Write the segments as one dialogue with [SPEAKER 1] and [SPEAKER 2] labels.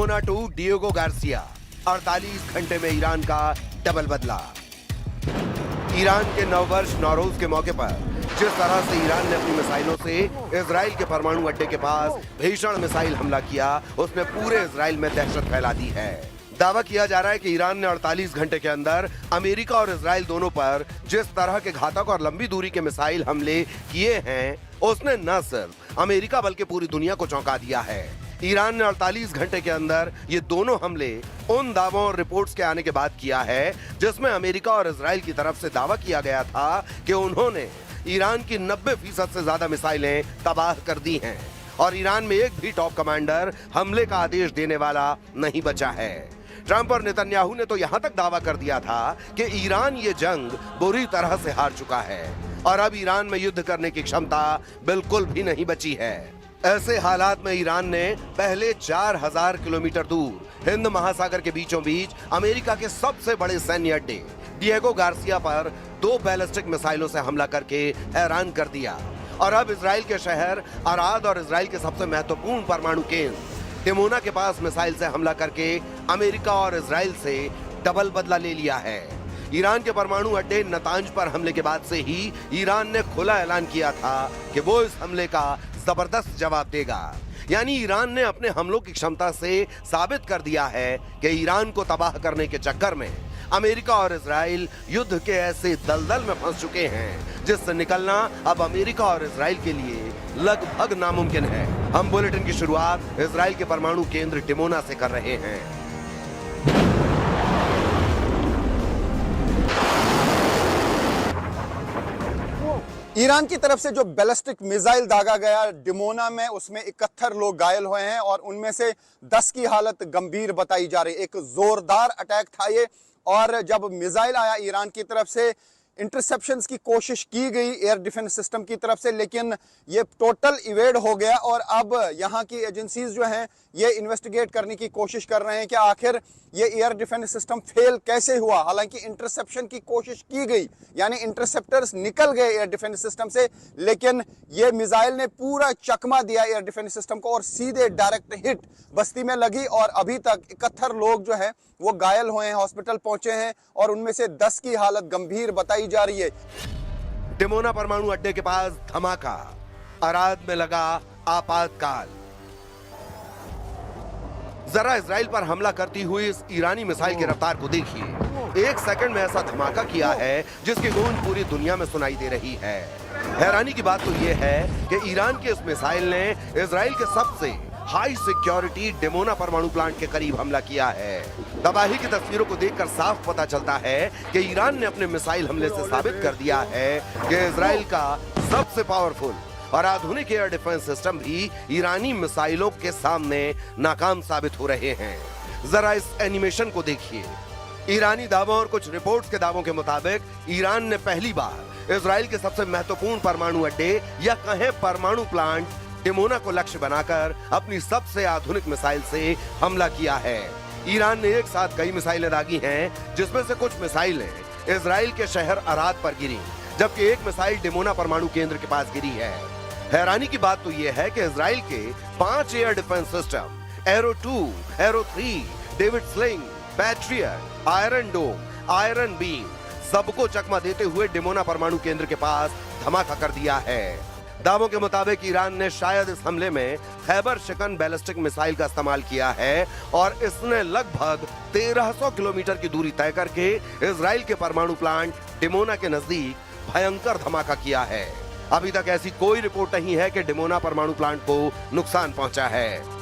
[SPEAKER 1] Dimona to Diego Garcia, 48 घंटे में Iran का डबल बदला। ईरान के नववर्ष नौरोज के मौके पर जिस तरह से ईरान ने अपनी मिसाइलों से इजराइल के परमाणु अड्डे के पास भीषण मिसाइल हमला किया, उसने पूरे इजराइल में दहशत फैला दी है। दावा किया जा रहा है कि ईरान ने 48 घंटे के अंदर अमेरिका और इजराइल दोनों पर जिस तरह के घातक और लंबी दूरी के मिसाइल हमले किए हैं, उसने न सिर्फ अमेरिका बल्कि पूरी दुनिया को चौंका दिया है। ईरान ने 48 घंटे के अंदर ये दोनों हमले उन दावों और रिपोर्ट्स के आने के बाद किया है जिसमें अमेरिका और इजराइल की तरफ से दावा किया गया था कि उन्होंने ईरान की 90% से ज्यादा मिसाइलें तबाह कर दी हैं और ईरान में एक भी टॉप कमांडर हमले का आदेश देने वाला नहीं बचा है। ट्रंप और नेतन्याहू ने तो यहां तक दावा कर दिया था कि ईरान ये जंग बुरी तरह से हार चुका है और अब ईरान में युद्ध करने की क्षमता बिल्कुल भी नहीं बची है। ऐसे हालात में ईरान ने पहले 4000 किलोमीटर दूर हिंद महासागर के बीचों बीच अमेरिका के सबसे बड़े सैन्य अड्डे डिएगो गार्सिया पर 2 बैलिस्टिक मिसाइलों से हमला करके हैरान कर दिया और अब इजराइल के शहर अराद और इजराइल के सबसे महत्वपूर्ण परमाणु केंद्र डिमोना के पास मिसाइल से हमला करके अमेरिका और इजराइल से डबल बदला ले लिया है। ईरान के परमाणु अड्डे नतांज पर हमले के बाद से ही ईरान ने खुला ऐलान किया था कि वो इस हमले का जबरदस्त जवाब देगा। यानी ईरान ने अपने हमलों की क्षमता से साबित कर दिया है कि ईरान को तबाह करने के चक्कर में अमेरिका और इजराइल युद्ध के ऐसे दलदल में फंस चुके हैं जिससे निकलना अब अमेरिका और इजराइल के लिए लगभग नामुमकिन है। हम बुलेटिन की शुरुआत इजराइल के परमाणु केंद्र डिमोना से कर रहे हैं।
[SPEAKER 2] ईरान की तरफ से जो बैलिस्टिक मिसाइल दागा गया डिमोना में, उसमें 71 लोग घायल हुए हैं और उनमें से 10 की हालत गंभीर बताई जा रही है। एक जोरदार अटैक था ये और जब मिसाइल आया ईरान की तरफ से इंटरसेप्शंस की कोशिश की गई एयर डिफेंस सिस्टम की तरफ से, लेकिन ये टोटल इवेड हो गया और अब यहाँ की एजेंसीज जो हैं ये इन्वेस्टिगेट करने की कोशिश कर रहे हैं कि आखिर ये एयर डिफेंस सिस्टम फेल कैसे हुआ। हालांकि इंटरसेप्शन की कोशिश की गई, यानी इंटरसेप्टर्स निकल गए एयर डिफेंस सिस्टम से, लेकिन ये मिसाइल ने पूरा चकमा दिया एयर डिफेंस सिस्टम को और सीधे डायरेक्ट हिट बस्ती में लगी और अभी तक 71 लोग जो है वो घायल हुए हैं, हॉस्पिटल पहुंचे हैं और उनमें से 10 की हालत गंभीर बताई जा रही है।
[SPEAKER 1] डिमोना परमाणु अड्डे के पास धमाका, अराद में लगा आपातकाल। जरा इजराइल पर हमला करती हुई इस ईरानी मिसाइल की रफ्तार को देखिए। 1 सेकंड में ऐसा धमाका किया है जिसकी गूंज पूरी दुनिया में सुनाई दे रही है। हैरानी की बात तो यह है कि ईरान के इस मिसाइल ने इजराइल के सबसे हाई सिक्योरिटी डिमोना परमाणु प्लांट के करीब हमला किया है। तबाही की तस्वीरों को देखकर साफ पता चलता है कि ईरान ने अपने मिसाइल हमले से साबित कर दिया है कि इजराइल का सबसे पावरफुल और आधुनिक एयर डिफेंस सिस्टम भी ईरानी मिसाइलों के सामने नाकाम साबित हो रहे हैं। जरा इस एनिमेशन को देखिए। ईरानी दावों और कुछ रिपोर्ट्स के दावों के मुताबिक ईरान ने पहली बार इजराइल के सबसे महत्वपूर्ण परमाणु अड्डे या कहें परमाणु प्लांट डिमोना को लक्ष्य बनाकर अपनी सबसे आधुनिक मिसाइल से हमला किया है। ईरान ने एक साथ कई मिसाइलें दागी हैं, जिसमें से कुछ मिसाइलें इजराइल के शहर अराद पर गिरी, जबकि एक मिसाइल डिमोना परमाणु केंद्र के पास गिरी है। हैरानी की बात तो यह है कि इजराइल के 5 air defence system Arrow 2, Arrow 3, David sling, Patriot, Iron Dome, Iron Beam सबको चकमा देते हुए डिमोना परमाणु केंद्र के पास धमाका कर दिया है। दावों के मुताबिक ईरान ने शायद इस हमले में खैबर शिकन बैलिस्टिक मिसाइल का इस्तेमाल किया है और इसने लगभग 1300 किलोमीटर की दूरी तय करके इजराइल के परमाणु प्लांट डिमोना के नजदीक भयंकर धमाका किया है। अभी तक ऐसी कोई रिपोर्ट नहीं है कि डिमोना परमाणु प्लांट को नुकसान पहुंचा है।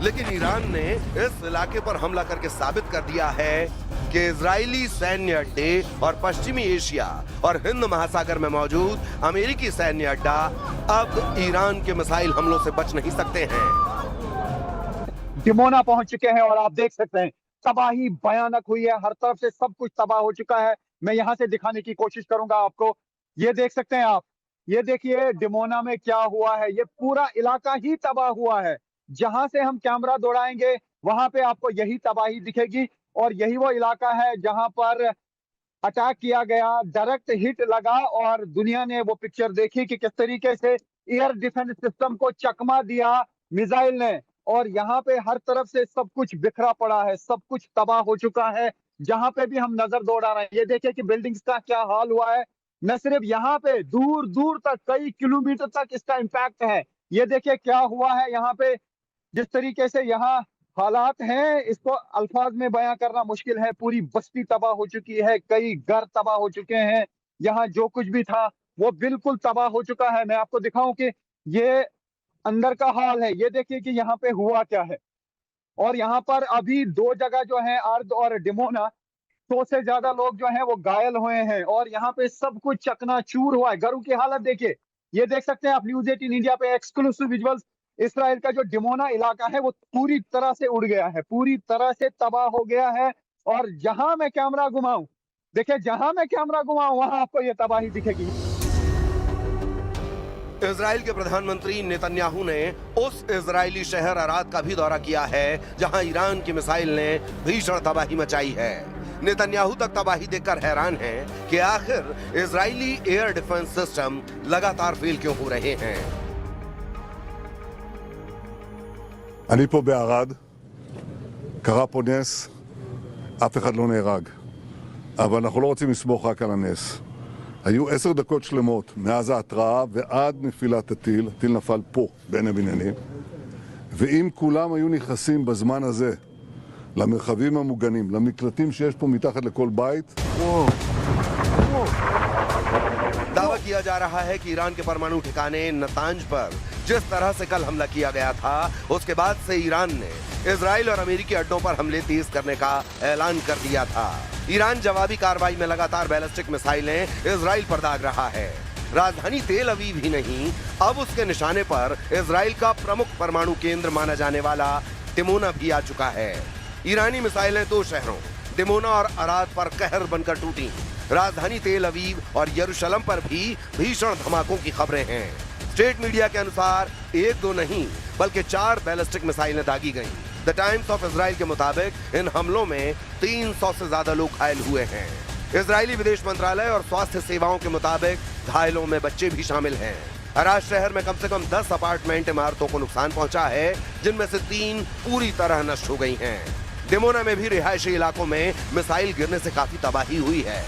[SPEAKER 1] लेकिन ईरान ने इस इलाके पर हमला करके साबित कर दिया है कि इजरायली सैन्य अड्डे और पश्चिमी एशिया और हिंद महासागर में मौजूद अमेरिकी सैन्य अड्डा अब ईरान के मिसाइल हमलों से बच नहीं सकते हैं।
[SPEAKER 3] डिमोना पहुंच चुके हैं और आप देख सकते हैं तबाही भयानक हुई है, हर तरफ से सब कुछ तबाह हो चुका है। मैं यहां से दिखाने की कोशिश करूंगा आपको। ये देख सकते हैं आप, ये देखिए डिमोना में क्या हुआ है। ये पूरा इलाका ही तबाह हुआ है। जहां से हम कैमरा दौड़ाएंगे वहां पे आपको यही तबाही दिखेगी। और यही वो इलाका है जहां पर अटैक किया गया, डायरेक्ट हिट लगा और दुनिया ने वो पिक्चर देखी कि किस तरीके से एयर डिफेंस सिस्टम को चकमा दिया मिसाइल ने। और यहाँ पे हर तरफ से सब कुछ बिखरा पड़ा है, सब कुछ तबाह हो चुका है। जहां पे भी हम नजर दौड़ा रहे हैं, ये देखिए कि बिल्डिंग्स का क्या हाल हुआ है। न सिर्फ यहाँ पे, दूर दूर तक, कई किलोमीटर तक इसका इम्पैक्ट है। ये देखिए क्या हुआ है यहाँ पे, जिस तरीके से यहाँ हालात हैं, इसको अल्फाज में बयां करना मुश्किल है। पूरी बस्ती तबाह हो चुकी है, कई घर तबाह हो चुके हैं। यहाँ जो कुछ भी था वो बिल्कुल तबाह हो चुका है। मैं आपको दिखाऊं कि ये अंदर का हाल है। ये देखिए कि यहाँ पे हुआ क्या है। और यहाँ पर अभी दो जगह जो है, अर्द और डिमोना, 100 से ज्यादा लोग जो हैं वो घायल हुए हैं। और यहाँ पे सब कुछ चकनाचूर हुआ है। घरों की हालत देखिए, ये देख सकते हैं आप न्यूज 18 इंडिया पे एक्सक्लूसिव विजुअल्स। इसराइल का जो डिमोना इलाका है वो पूरी तरह से उड़ गया है, पूरी तरह से तबाह हो गया है। और जहां मैं कैमरा घुमाऊं, देखिए जहां मैं कैमरा घुमाऊं वहां आपको ये तबाही दिखेगी।
[SPEAKER 1] इजराइल के प्रधानमंत्री नेतन्याहू ने उस इजरायली शहर अराद का भी दौरा किया है जहां ईरान की मिसाइल ने भीषण तबाही मचाई है। नेतन्याहू तक तबाही देखकर हैरान हैं कि आखिर इजरायली एयर डिफेंस सिस्टम लगातार फेल क्यों हो रहे हैं।
[SPEAKER 4] אני פה בערד, קרה פה נס, אף אחד לא נהרג. אבל אנחנו לא רוצים לסמוך רק על הנס. היו 10 דקות שלמות מאז ההתראה ועד נפילת הטיל, הטיל נפל פה בין הבניינים, ואם כולם היו נכנסים בזמן הזה למרחבים המוגנים, למקלטים שיש פה מתחת לכל בית,
[SPEAKER 1] दावा किया जा रहा है कि ईरान के परमाणु ठिकाने नतांज पर जिस तरह से कल हमला किया गया था, उसके बाद से ईरान ने इजराइल और अमेरिकी अड्डों पर हमले तेज करने का ऐलान कर दिया था। ईरान जवाबी कार्रवाई में लगातार बैलिस्टिक मिसाइलें इजराइल पर दाग रहा है। राजधानी तेल अवीव ही नहीं, अब उसके निशाने पर इजराइल का प्रमुख परमाणु केंद्र माना जाने वाला डिमोना भी आ चुका है। ईरानी मिसाइलें 2 शहरों डिमोना और अराद पर कहर बनकर टूटी। राजधानी तेल अवीव और यरूशलेम पर भी भीषण धमाकों की खबरें हैं। स्टेट मीडिया के अनुसार 1-2 नहीं बल्कि 4 बैलिस्टिक मिसाइलें दागी गईं। द टाइम्स ऑफ इजराइल के मुताबिक इन हमलों में 300 से ज्यादा लोग घायल हुए हैं। इजरायली विदेश मंत्रालय और स्वास्थ्य सेवाओं के मुताबिक घायलों में बच्चे भी शामिल हैं। अराद शहर में कम से कम 10 अपार्टमेंट इमारतों को नुकसान पहुंचा है, जिनमें से 3 पूरी तरह नष्ट हो गई हैं। डिमोना में भी रिहायशी इलाकों में मिसाइल गिरने से काफी तबाही हुई है।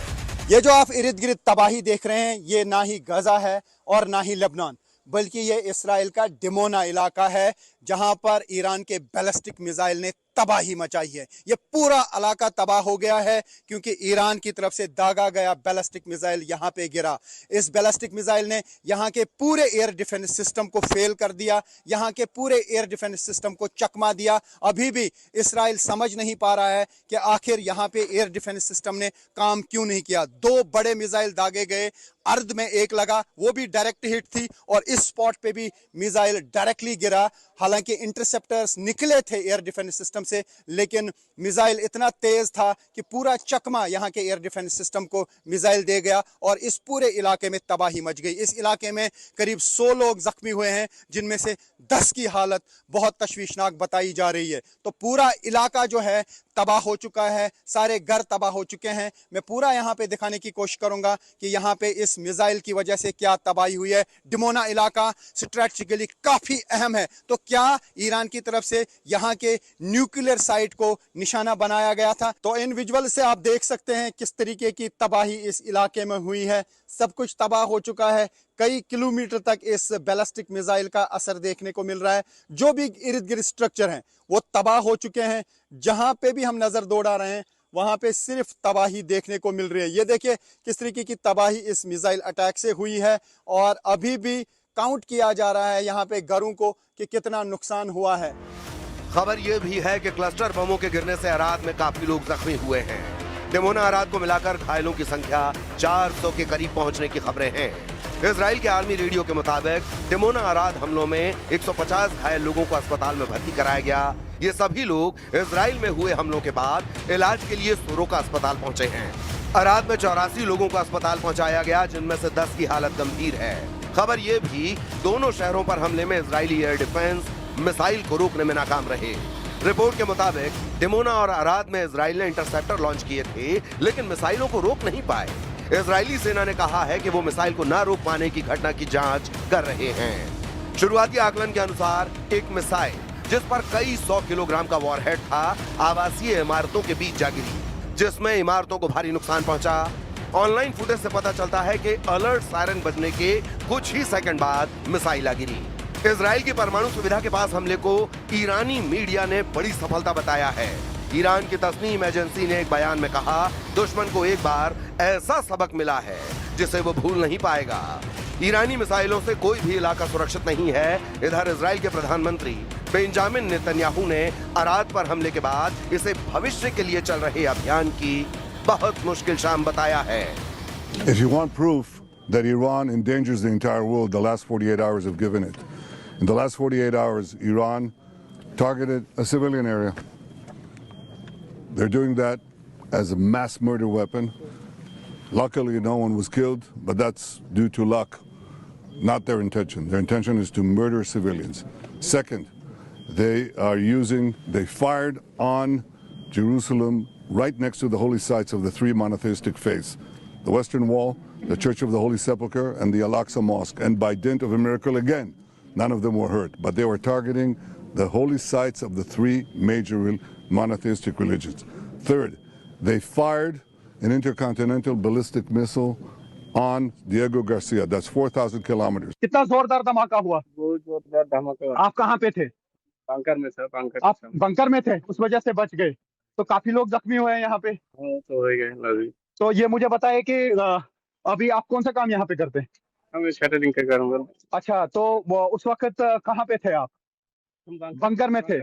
[SPEAKER 2] ये जो आप इर्द गिर्द तबाही देख रहे हैं, ये ना ही गजा है और ना ही लेबनान, बल्कि ये इसराइल का डिमोना इलाका है जहां पर ईरान के बैलिस्टिक मिसाइल ने तबाही मचाई है। ये पूरा इलाका तबाह हो गया है क्योंकि ईरान की तरफ से दागा गया बैलिस्टिक मिसाइल यहां पे गिरा। इस बैलिस्टिक मिसाइल ने यहां के पूरे एयर डिफेंस सिस्टम को फेल कर दिया, यहां के पूरे एयर डिफेंस सिस्टम को चकमा दिया। अभी भी इसराइल समझ नहीं पा रहा है कि आखिर यहां पे एयर डिफेंस सिस्टम ने काम क्यों नहीं किया। 2 बड़े मिसाइल दागे गए, अर्ध में एक लगा, वो भी डायरेक्ट हिट थी, और इस स्पॉट पे भी मिसाइल डायरेक्टली गिरा। हालांकि इंटरसेप्टर्स निकले थे एयर डिफेंस सिस्टम से, लेकिन मिसाइल इतना तेज था कि पूरा चकमा यहां के एयर डिफेंस सिस्टम को मिसाइल दे गया और इस पूरे इलाके में तबाही मच गई। इस इलाके में करीब 100 लोग जख्मी हुए हैं, जिनमें से 10 की हालत बहुत तशवीशनाक बताई जा रही है। तो पूरा इलाका जो है तबाह हो चुका है, सारे घर तबाह हो चुके हैं। मैं पूरा यहाँ पे दिखाने की कोशिश करूंगा कि यहाँ पे इस मिसाइल की वजह से क्या तबाही हुई है। डिमोना इलाका स्ट्रेटेजिकली काफी अहम है, तो क्या ईरान की तरफ से यहाँ के न्यूक्लियर साइट को निशाना बनाया गया था? तो इन विजुअल से आप देख सकते हैं किस तरीके की तबाही इस इलाके में हुई है। सब कुछ तबाह हो चुका है, कई किलोमीटर तक इस बैलिस्टिक मिसाइल का असर देखने को मिल रहा है। जो भी इर्द गिर्द स्ट्रक्चर हैं वो तबाह हो चुके हैं। जहां पे भी हम नजर दौड़ा रहे हैं वहां पे सिर्फ तबाही देखने को मिल रही है। ये देखिए किस तरीके की तबाही इस मिसाइल अटैक से हुई है, और अभी भी काउंट किया जा रहा है यहाँ पे घरों को कि कितना नुकसान हुआ है।
[SPEAKER 1] खबर यह भी है कि क्लस्टर बमों के गिरने से अराद में काफी लोग जख्मी हुए हैं। डिमोना अराद को मिलाकर घायलों की संख्या 400 के करीब पहुंचने की खबरें हैं। इजराइल के आर्मी रेडियो के मुताबिक डिमोना अराद हमलों में 150 घायल लोगों को अस्पताल में भर्ती कराया गया। ये सभी लोग इजराइल में हुए हमलों के बाद इलाज के लिए सोरोका अस्पताल पहुंचे हैं। अराद में 84 लोगों को अस्पताल पहुंचाया गया, जिनमें से 10 की हालत गंभीर है। खबर ये भी दोनों शहरों पर हमले में इजरायली एयर डिफेंस मिसाइल को रोकने में नाकाम रहे। रिपोर्ट के मुताबिक डिमोना और अराद में इजराइल ने इंटरसेप्टर लॉन्च किए थे, लेकिन मिसाइलों को रोक नहीं पाए। इजरायली सेना ने कहा है कि वो मिसाइल को ना रोक पाने की घटना की जांच कर रहे हैं। शुरुआती आकलन के अनुसार एक मिसाइल जिस पर कई 100 किलोग्राम का वॉरहेड था, आवासीय इमारतों के बीच जा गिरी, जिसमें इमारतों को भारी नुकसान पहुंचा। ऑनलाइन फुटेज से पता चलता है कि अलर्ट सायरन बजने के कुछ ही सेकंड बाद मिसाइल आ गिरी। इजराइल की परमाणु सुविधा के पास हमले को ईरानी मीडिया ने बड़ी सफलता बताया है। ईरान की तस्नीम एजेंसी ने एक बयान में कहा, दुश्मन को एक बार ऐसा सबक मिला है जिसे वो भूल नहीं पाएगा। ईरानी मिसाइलों से कोई भी इलाका सुरक्षित नहीं है। इधर इजराइल के प्रधानमंत्री बेंजामिन नेतन्याहू ने अराद पर हमले के बाद इसे भविष्य के लिए चल रहे अभियान की बहुत मुश्किल शाम बताया है।
[SPEAKER 4] If you want proof that Iran endangers the entire world, the last 48 hours have given it. In the last 48 hours, Iran targeted a civilian area. They're doing that as a mass murder weapon. Luckily, no one was killed, but that's due to luck, not their intention. Their intention is to murder civilians. Second, they fired on Jerusalem right next to the holy sites of the three monotheistic faiths, the Western Wall, the Church of the Holy Sepulchre, and the Al-Aqsa Mosque. And by dint of a miracle again, none of them were hurt, but they were targeting the holy sites of the three major monotheistic religions. Third, they fired an intercontinental ballistic missile on Diego Garcia. That's 4,000 kilometers.
[SPEAKER 3] कितना जोरदार धमाका हुआ?
[SPEAKER 5] बहुत जोरदार धमाका हुआ।
[SPEAKER 3] आप कहाँ पे थे?
[SPEAKER 5] बंकर में सर, बंकर
[SPEAKER 3] आप बंकर में थे, उस वजह से बच गए। तो काफी लोग जख्मी हुए हैं यहाँ पे।
[SPEAKER 5] हाँ, तो हो गए लगी।
[SPEAKER 3] तो ये मुझे बताइए कि अभी आप कौन सा काम यहाँ पे करते हैं?
[SPEAKER 5] हम शटरिंग का करूँगा।
[SPEAKER 3] अच्छा, तो वो उस वक्त कहाँ पे थे आप? बंकर में थे।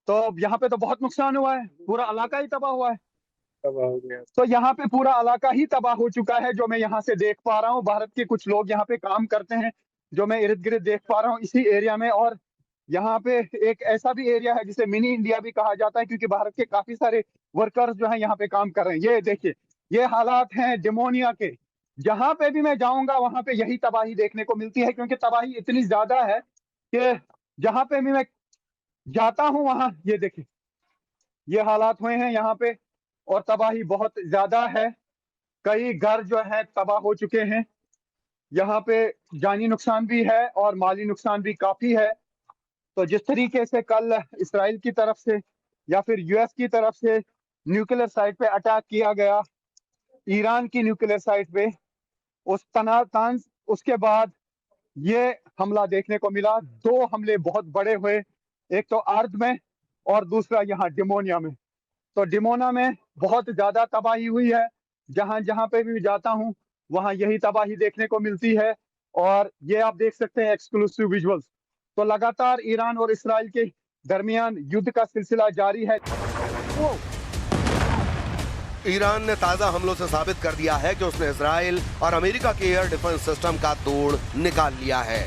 [SPEAKER 3] तो यहाँ पे तो बहुत नुकसान हुआ है, पूरा इलाका ही तबाह हुआ है।
[SPEAKER 5] तबाह हो गया।
[SPEAKER 3] तो यहाँ पे पूरा इलाका ही तबाह हो चुका है, जो मैं यहाँ से देख पा रहा हूँ। भारत के कुछ लोग यहाँ पे काम करते हैं, जो मैं इर्द गिर्द देख पा रहा हूँ इसी एरिया में। और यहाँ पे एक ऐसा भी एरिया है जिसे मिनी इंडिया भी कहा जाता है, क्योंकि भारत के काफी सारे वर्कर्स जो हैं यहाँ पे काम कर रहे हैं। ये देखिए, ये हालात हैं डिमोनिया के। जहां पे भी मैं जाऊंगा वहां पे यही तबाही देखने को मिलती है, क्योंकि तबाही इतनी ज्यादा है कि जहां पे भी मैं जाता हूं वहां ये देखिए, ये हालात हुए हैं यहाँ पे और तबाही बहुत ज्यादा है। कई घर जो है तबाह हो चुके हैं। यहाँ पे जानी नुकसान भी है और माली नुकसान भी काफी है। तो जिस तरीके से कल इसराइल की तरफ से या फिर यूएस की तरफ से न्यूक्लियर साइट पे अटैक किया गया, ईरान की न्यूक्लियर साइट पे, उसके बाद ये हमला देखने को मिला। दो हमले बहुत बड़े हुए, एक तो अर्द में और दूसरा यहाँ डिमोनिया में। तो डिमोना में बहुत ज्यादा तबाही हुई है। जहां जहां पे भी जाता हूं वहां यही तबाही देखने को मिलती है। और ये आप देख सकते हैं एक्सक्लूसिव विजुअल्स। तो लगातार ईरान और इसराइल के दरमियान युद्ध का सिलसिला जारी है।
[SPEAKER 1] ईरान ने ताजा हमलों से साबित कर दिया है कि उसने इजराइल और अमेरिका के एयर डिफेंस सिस्टम का तोड़ निकाल लिया है।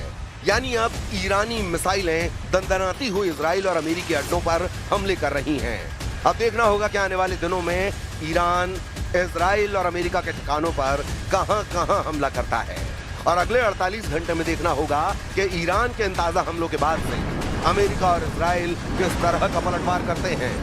[SPEAKER 1] यानी अब ईरानी मिसाइलें दंदनाती हुई इजराइल और अमेरिकी अड्डों पर हमले कर रही हैं। अब देखना होगा कि आने वाले दिनों में ईरान इजराइल और अमेरिका के ठिकानों पर कहां-कहां हमला करता है। और अगले 48 घंटे में देखना होगा कि ईरान के इन ताजा हमलों के बाद से अमेरिका और इजराइल किस तरह का पलटवार करते हैं।